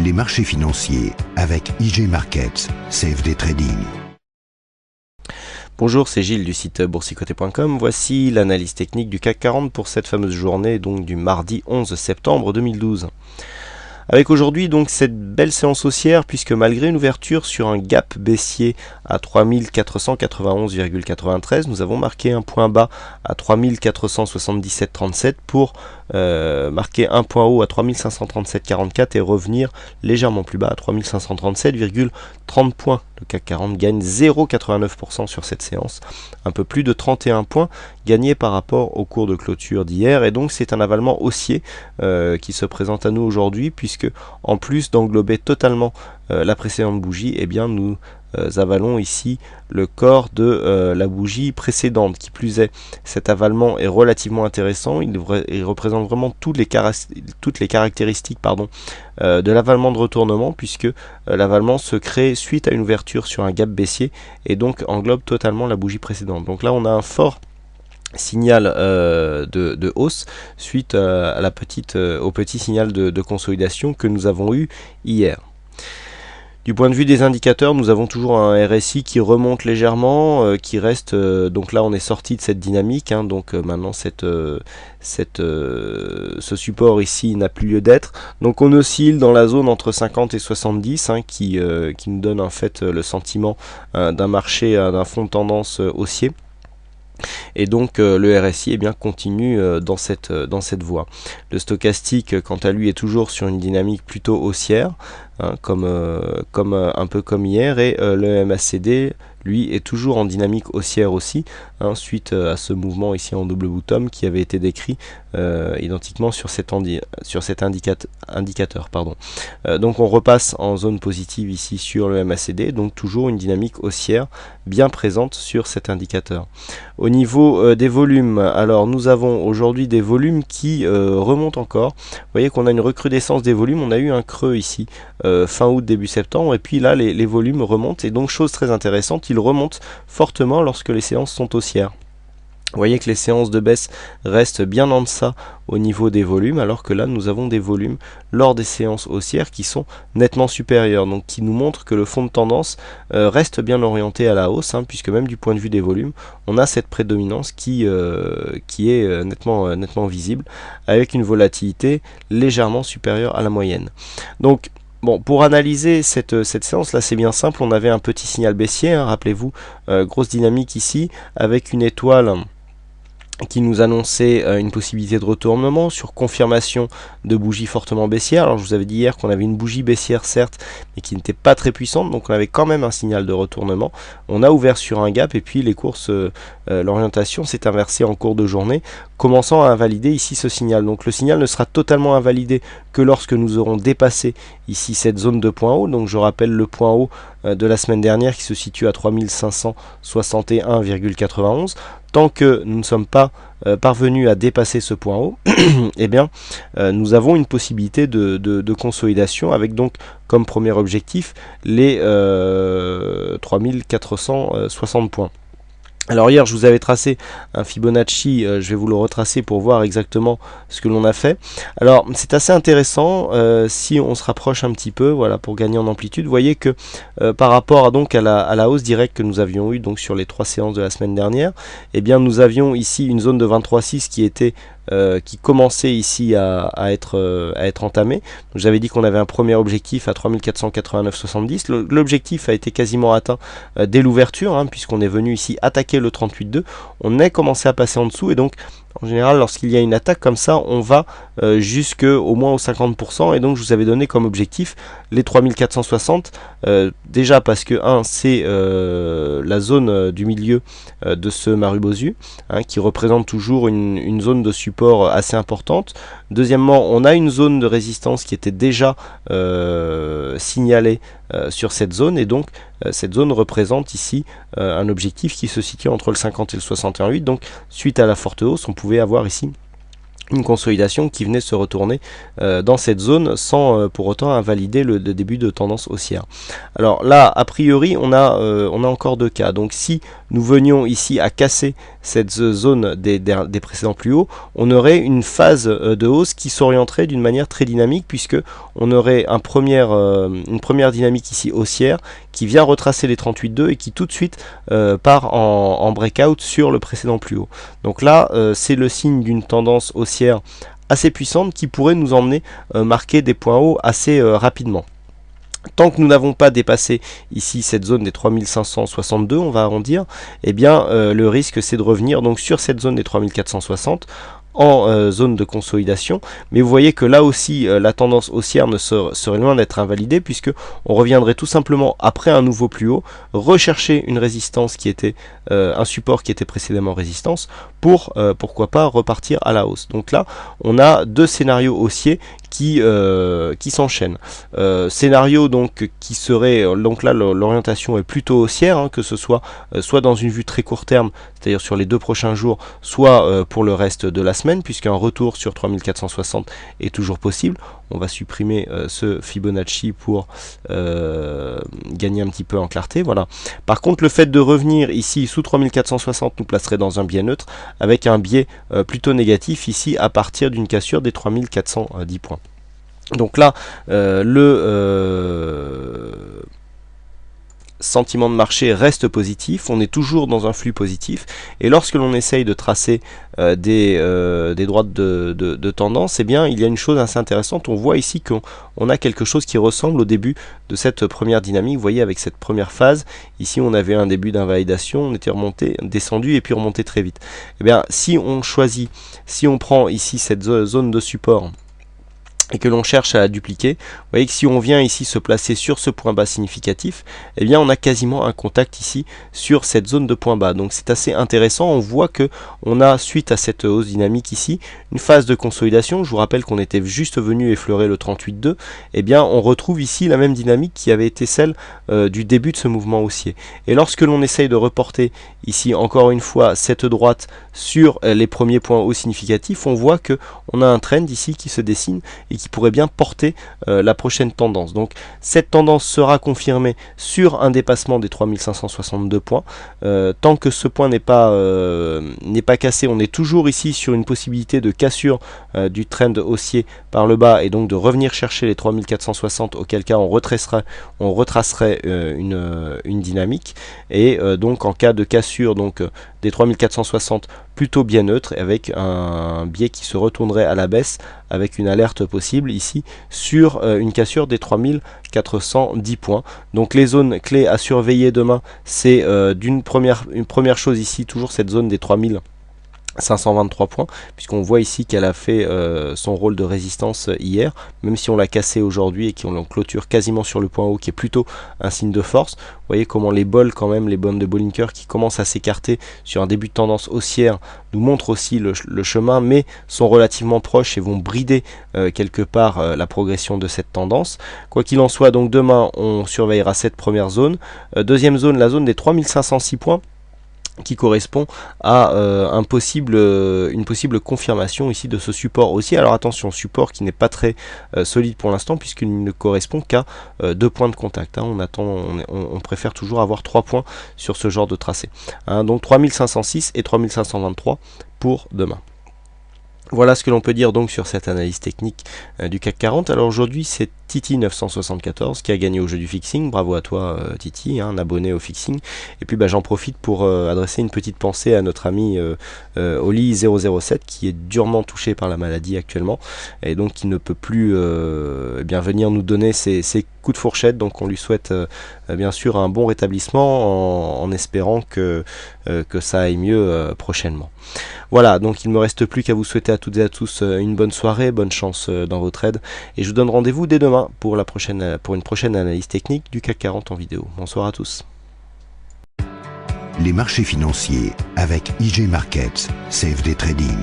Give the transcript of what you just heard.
les marchés financiers avec IG Markets, CFD Trading. Bonjour, c'est Gilles du site boursicoté.com. Voici l'analyse technique du CAC 40 pour cette fameuse journée donc du mardi 11 septembre 2012. Avec aujourd'hui donc cette belle séance haussière, puisque malgré une ouverture sur un gap baissier à 3491,93, nous avons marqué un point bas à 3477,37 pour marquer un point haut à 3537,44 et revenir légèrement plus bas à 3537,30 points. Le CAC 40 gagne 0,89% sur cette séance, un peu plus de 31 points gagnés par rapport au cours de clôture d'hier, et donc c'est un avalement haussier qui se présente à nous aujourd'hui, puisque en plus d'englober totalement la précédente bougie, eh bien nous avalons ici le corps de la bougie précédente. Qui plus est, cet avalement est relativement intéressant, il représente vraiment toutes les caractéristiques de l'avalement de retournement, puisque l'avalement se crée suite à une ouverture sur un gap baissier et donc englobe totalement la bougie précédente. Donc là on a un fort signal de hausse suite à au petit signal de consolidation que nous avons eu hier. Du point de vue des indicateurs, nous avons toujours un RSI qui remonte légèrement, qui reste, donc là on est sorti de cette dynamique, donc maintenant ce support ici n'a plus lieu d'être. Donc on oscille dans la zone entre 50 et 70, qui nous donne en fait le sentiment d'un marché, d'un fond de tendance haussier. Et donc le RSI continue dans cette voie. Le stochastique, quant à lui, est toujours sur une dynamique plutôt haussière, un peu comme hier, et le MACD, lui, est toujours en dynamique haussière aussi, suite à ce mouvement ici en double bottom qui avait été décrit identiquement sur cet indicateur. Donc on repasse en zone positive ici sur le MACD, donc toujours une dynamique haussière bien présente sur cet indicateur. Au niveau des volumes, alors nous avons aujourd'hui des volumes qui remontent encore. Vous voyez qu'on a une recrudescence des volumes, on a eu un creux ici fin août, début septembre, et puis là les volumes remontent, et donc chose très intéressante, ils remontent fortement lorsque les séances sont haussières. Vous voyez que les séances de baisse restent bien en deçà au niveau des volumes, alors que là nous avons des volumes lors des séances haussières qui sont nettement supérieurs, donc qui nous montrent que le fond de tendance reste bien orienté à la hausse, puisque même du point de vue des volumes, on a cette prédominance qui est nettement visible, avec une volatilité légèrement supérieure à la moyenne. Donc bon, pour analyser cette séance là, c'est bien simple. On avait un petit signal baissier, rappelez-vous, grosse dynamique ici, avec une étoile qui nous annonçait une possibilité de retournement sur confirmation de bougie fortement baissière. Alors je vous avais dit hier qu'on avait une bougie baissière certes, mais qui n'était pas très puissante, donc on avait quand même un signal de retournement. On a ouvert sur un gap, et puis l'orientation s'est inversée en cours de journée, commençant à invalider ici ce signal. Donc le signal ne sera totalement invalidé que lorsque nous aurons dépassé ici cette zone de point haut. Donc je rappelle le point haut de la semaine dernière qui se situe à 3561,91. Tant que nous ne sommes pas parvenus à dépasser ce point haut, nous avons une possibilité de consolidation, avec donc comme premier objectif les 3460 points. Alors hier je vous avais tracé un Fibonacci, je vais vous le retracer pour voir exactement ce que l'on a fait. Alors c'est assez intéressant, si on se rapproche un petit peu, voilà, pour gagner en amplitude. Vous voyez que par rapport à la hausse directe que nous avions eu donc sur les 3 séances de la semaine dernière, nous avions ici une zone de 23,6 qui commençait ici à être entamée. J'avais dit qu'on avait un premier objectif à 3489,70. L'objectif a été quasiment atteint dès l'ouverture, puisqu'on est venu ici attaquer le 38,2. On est commencé à passer en dessous, et donc en général lorsqu'il y a une attaque comme ça, on va jusqu'au moins aux 50%, et donc je vous avais donné comme objectif les 3460, déjà parce que c'est la zone du milieu de ce Marubozu, qui représente toujours une zone de support assez importante. Deuxièmement, on a une zone de résistance qui était déjà signalée sur cette zone, et donc cette zone représente ici un objectif qui se situe entre le 50 et le 61,8. Donc suite à la forte hausse, on pouvait avoir ici une consolidation qui venait se retourner dans cette zone sans pour autant invalider le début de tendance haussière. Alors là, a priori, on a encore deux cas. Donc si nous venions ici à casser cette zone des précédents plus hauts, on aurait une phase de hausse qui s'orienterait d'une manière très dynamique, puisque on aurait une première dynamique ici haussière qui vient retracer les 38,2 et qui tout de suite part en breakout sur le précédent plus haut. Donc là, c'est le signe d'une tendance haussière assez puissante qui pourrait nous emmener marquer des points hauts assez rapidement. Tant que nous n'avons pas dépassé ici cette zone des 3562, on va arrondir, eh bien le risque c'est de revenir donc sur cette zone des 3460 en zone de consolidation, mais vous voyez que là aussi la tendance haussière ne serait loin d'être invalidée, puisque on reviendrait tout simplement après un nouveau plus haut, rechercher une résistance qui était un support qui était précédemment résistance, pour pourquoi pas repartir à la hausse. Donc là on a deux scénarios haussiers qui s'enchaînent. Scénario donc qui serait, donc là l'orientation est plutôt haussière, hein, que ce soit soit dans une vue très court terme, c'est-à-dire sur les 2 prochains jours, soit pour le reste de la semaine, puisqu'un retour sur 3460 est toujours possible. On va supprimer ce Fibonacci pour gagner un petit peu en clarté. Voilà. Par contre, le fait de revenir ici sous 3460 nous placerait dans un biais neutre, avec un biais plutôt négatif ici à partir d'une cassure des 3410 points. Donc là, sentiment de marché reste positif, on est toujours dans un flux positif, et lorsque l'on essaye de tracer des droites de tendance, eh bien il y a une chose assez intéressante. On voit ici qu'on a quelque chose qui ressemble au début de cette première dynamique. Vous voyez, avec cette première phase, ici on avait un début d'invalidation, on était remonté, descendu et puis remonté très vite. Eh bien si on choisit, si on prend ici cette zone de support et que l'on cherche à la dupliquer, vous voyez que si on vient ici se placer sur ce point bas significatif, eh bien on a quasiment un contact ici sur cette zone de point bas. Donc c'est assez intéressant. On voit que on a, suite à cette hausse dynamique ici, une phase de consolidation. Je vous rappelle qu'on était juste venu effleurer le 38,2. Eh bien on retrouve ici la même dynamique qui avait été celle du début de ce mouvement haussier. Et lorsque l'on essaye de reporter ici encore une fois cette droite sur les premiers points hauts significatifs, on voit que on a un trend ici qui se dessine et qui pourrait bien porter la prochaine tendance. Donc cette tendance sera confirmée sur un dépassement des 3562 points. Tant que ce point n'est pas cassé, on est toujours ici sur une possibilité de cassure du trend haussier par le bas, et donc de revenir chercher les 3460, auquel cas on retracerait une dynamique, et donc en cas de cassure donc des 3460 plutôt bien neutre, avec un biais qui se retournerait à la baisse, avec une alerte possible ici sur une cassure des 3410 points. Donc les zones clés à surveiller demain, c'est une première chose ici, toujours cette zone des 3523 points, puisqu'on voit ici qu'elle a fait son rôle de résistance hier, même si on l'a cassé aujourd'hui et qu'on clôture quasiment sur le point haut, qui est plutôt un signe de force. Vous voyez comment les bols, quand même, les bandes de Bollinger qui commencent à s'écarter sur un début de tendance haussière, nous montrent aussi le chemin, mais sont relativement proches et vont brider quelque part la progression de cette tendance. Quoi qu'il en soit, donc demain on surveillera cette première zone. Deuxième zone, la zone des 3506 points, qui correspond à une possible confirmation ici de ce support aussi. Alors attention, support qui n'est pas très solide pour l'instant, puisqu'il ne correspond qu'à 2 points de contact, hein. On préfère toujours avoir 3 points sur ce genre de tracé, hein. Donc 3506 et 3523 pour demain. Voilà ce que l'on peut dire donc sur cette analyse technique du CAC 40. Alors aujourd'hui, c'est Titi 974 qui a gagné au jeu du fixing. Bravo à toi Titi, hein, un abonné au fixing. Et puis j'en profite pour adresser une petite pensée à notre ami Oli 007, qui est durement touché par la maladie actuellement, et donc qui ne peut plus bien venir nous donner ses coups de fourchette. Donc on lui souhaite bien sûr un bon rétablissement, en espérant que ça aille mieux prochainement. Voilà, donc il ne me reste plus qu'à vous souhaiter à toutes et à tous une bonne soirée, bonne chance dans vos trades, et je vous donne rendez-vous dès demain pour une prochaine analyse technique du CAC 40 en vidéo. Bonsoir à tous. Les marchés financiers avec IG Markets, CFD Trading.